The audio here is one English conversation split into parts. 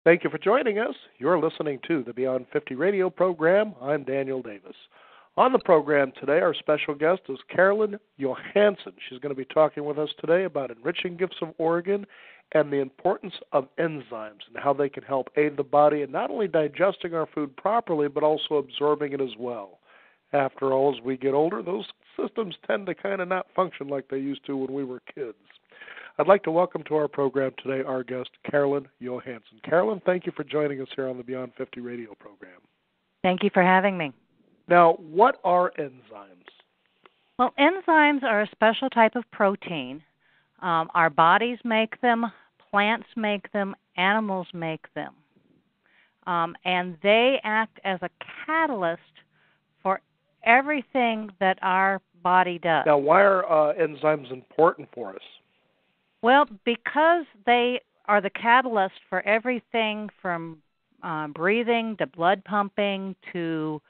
Thank you for joining us. You're listening to the Beyond 50 radio program. I'm Daniel Davis. On the program today, our special guest is Carolyn Johansson. She's going to be talking with us today about Enriching Gifts of Oregon and the importance of enzymes and how they can help aid the body in not only digesting our food properly, but also absorbing it as well. After all, as we get older, those systems tend to kind of not function like they used to when we were kids. I'd like to welcome to our program today our guest, Carolyn Johansson. Carolyn, thank you for joining us here on the Beyond 50 radio program. Thank you for having me. Now, what are enzymes? Well, enzymes are a special type of protein. Our bodies make them, plants make them, animals make them. And they act as a catalyst for everything that our body does. Now, why are enzymes important for us? Well, because they are the catalyst for everything from breathing to blood pumping to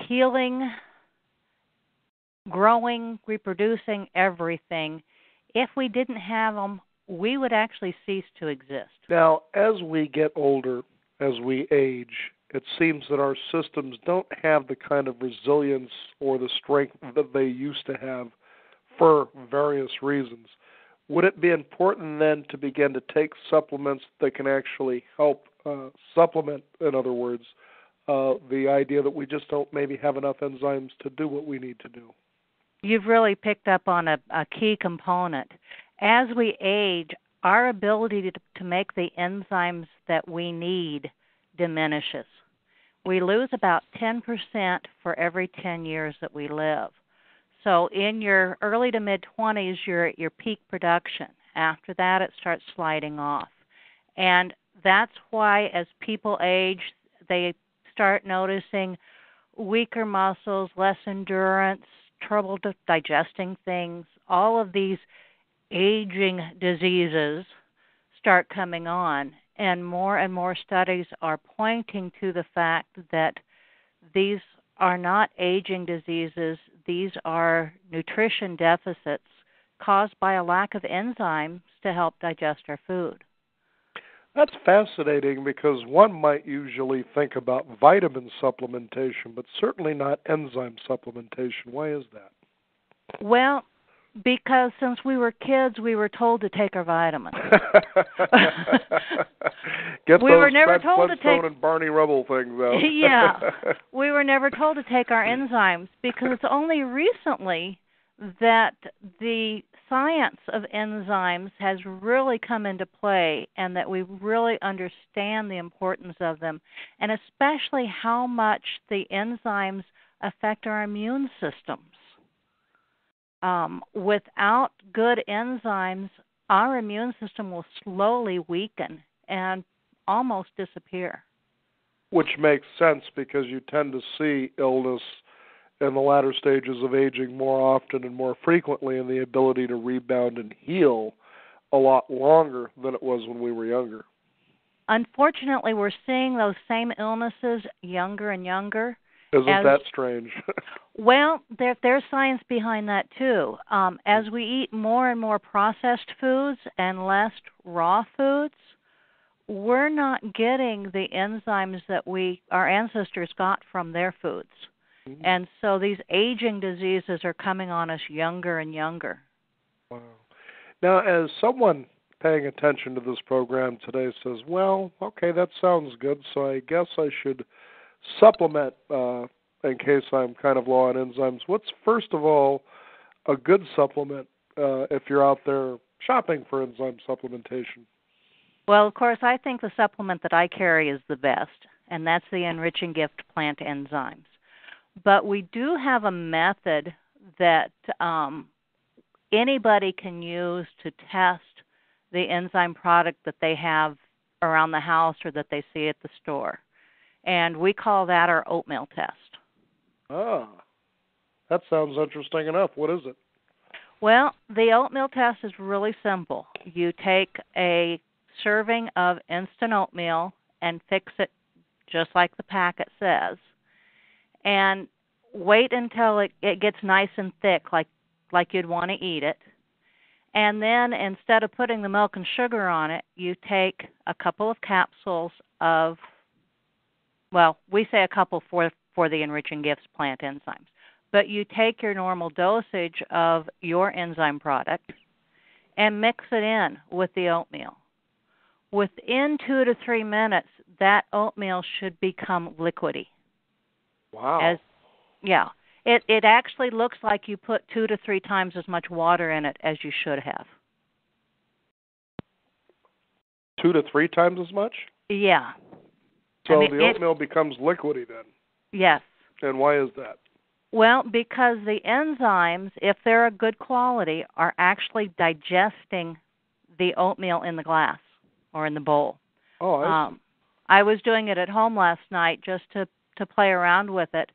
healing, growing, reproducing, everything. If we didn't have them, we would actually cease to exist. Now, as we get older, as we age, it seems that our systems don't have the kind of resilience or the strength that they used to have for various reasons. Would it be important then to begin to take supplements that can actually help supplement, in other words, the idea that we just don't maybe have enough enzymes to do what we need to do? You've really picked up on a key component. As we age, our ability to make the enzymes that we need diminishes. We lose about 10% for every 10 years that we live. So in your early to mid-20s, you're at your peak production. After that, it starts sliding off. And that's why as people age, they start noticing weaker muscles, less endurance, trouble digesting things. All of these aging diseases start coming on. And more studies are pointing to the fact that these are not aging diseases. These are nutrition deficits caused by a lack of enzymes to help digest our food. That's fascinating because one might usually think about vitamin supplementation, but certainly not enzyme supplementation. Why is that? Well, because since we were kids, we were told to take our vitamins. Get we those were never Fred told to take and Barney Rubble things out. Yeah, we were never told to take our enzymes because it's only recently that the science of enzymes has really come into play and that we really understand the importance of them, and especially how much the enzymes affect our immune systems. Without good enzymes, our immune system will slowly weaken and almost disappear. Which makes sense because you tend to see illness in the latter stages of aging more often and more frequently, and the ability to rebound and heal a lot longer than it was when we were younger. Unfortunately, we're seeing those same illnesses younger and younger. Isn't that strange? Well, there's science behind that, too. As we eat more and more processed foods and less raw foods, we're not getting the enzymes that our ancestors got from their foods. Mm-hmm. And so these aging diseases are coming on us younger and younger. Wow. Now, as someone paying attention to this program today says, well, okay, that sounds good, so I guess I should supplement in case I'm kind of low on enzymes. What's, first of all, a good supplement if you're out there shopping for enzyme supplementation? Well, of course, I think the supplement that I carry is the best, and that's the Enriching Gift plant enzymes. But we do have a method that anybody can use to test the enzyme product that they have around the house or that they see at the store. And we call that our oatmeal test. Ah, that sounds interesting enough. What is it? Well, the oatmeal test is really simple. You take a serving of instant oatmeal and fix it just like the packet says, and wait until it gets nice and thick like you'd want to eat it, And then instead of putting the milk and sugar on it, you take a couple of capsules of, well, we say a couple for the Enriching Gifts plant enzymes. But you take your normal dosage of your enzyme product and mix it in with the oatmeal. Within 2 to 3 minutes, that oatmeal should become liquidy. Wow. It actually looks like you put 2 to 3 times as much water in it as you should have. 2 to 3 times as much? Yeah. So the oatmeal becomes liquidy then? Yes. And why is that? Well, because the enzymes, if they're a good quality, are actually digesting the oatmeal in the glass or in the bowl. Oh, I see. I was doing it at home last night just to play around with it,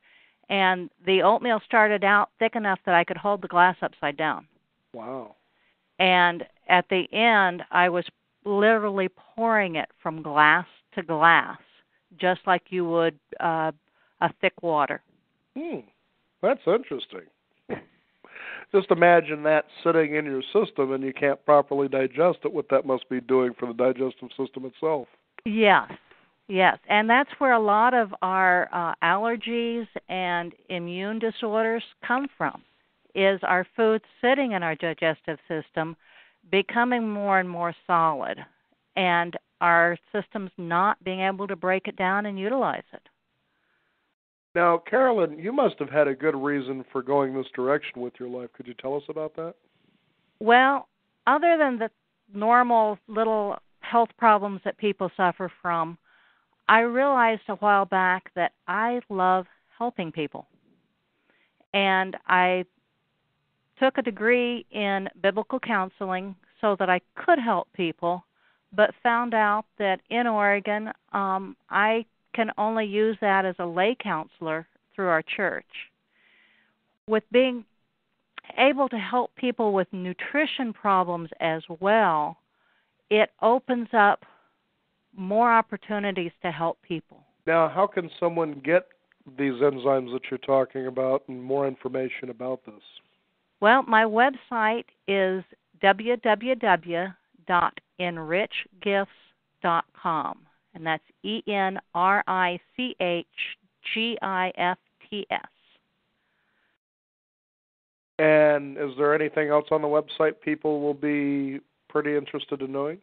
and the oatmeal started out thick enough that I could hold the glass upside down. Wow. And at the end, I was literally pouring it from glass to glass, just like you would a thick water. That's interesting. Just imagine that sitting in your system and you can't properly digest it, what that must be doing for the digestive system itself. Yes, and that's where a lot of our allergies and immune disorders come from, is our food sitting in our digestive system becoming more and more solid, and our systems not being able to break it down and utilize it. Now, Carolyn, you must have had a good reason for going this direction with your life. Could you tell us about that? Well, other than the normal little health problems that people suffer from, I realized a while back that I love helping people. And I took a degree in biblical counseling so that I could help people, but found out that in Oregon, I can only use that as a lay counselor through our church. With being able to help people with nutrition problems as well, it opens up more opportunities to help people. Now, how can someone get these enzymes that you're talking about and more information about this? Well, my website is www.enrichgifts.com, and that's ENRICHGIFTS. And is there anything else on the website people will be pretty interested in knowing?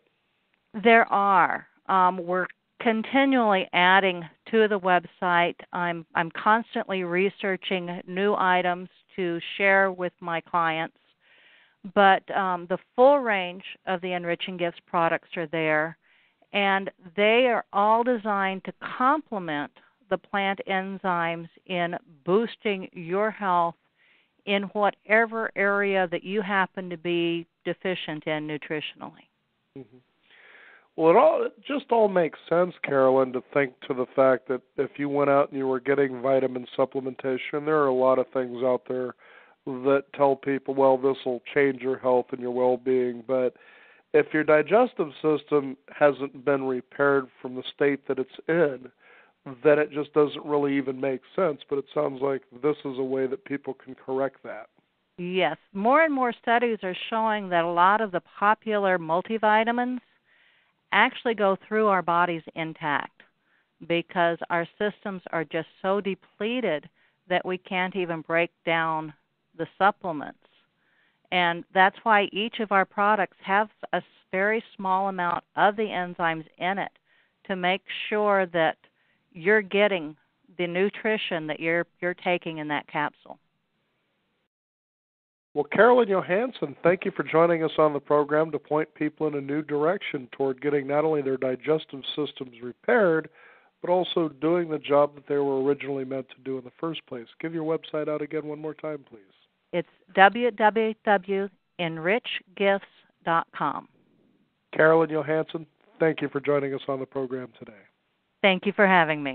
There are. We're continually adding to the website. I'm constantly researching new items to share with my clients. But the full range of the Enriching Gifts products are there, and they are all designed to complement the plant enzymes in boosting your health in whatever area that you happen to be deficient in nutritionally. Mm-hmm. Well, it just all makes sense, Carolyn, to think to the fact that if you went out and you were getting vitamin supplementation, there are a lot of things out there that tell people, well, this will change your health and your well-being. But if your digestive system hasn't been repaired from the state that it's in, then it just doesn't really even make sense. But it sounds like this is a way that people can correct that. Yes. More and more studies are showing that a lot of the popular multivitamins actually go through our bodies intact because our systems are just so depleted that we can't even break down the supplements. And that's why each of our products have a very small amount of the enzymes in it to make sure that you're getting the nutrition that you're taking in that capsule. Well, Carolyn Johansson, thank you for joining us on the program to point people in a new direction toward getting not only their digestive systems repaired, but also doing the job that they were originally meant to do in the first place. Give your website out again one more time, please. It's www.enrichgifts.com. Carolyn Johansson, thank you for joining us on the program today. Thank you for having me.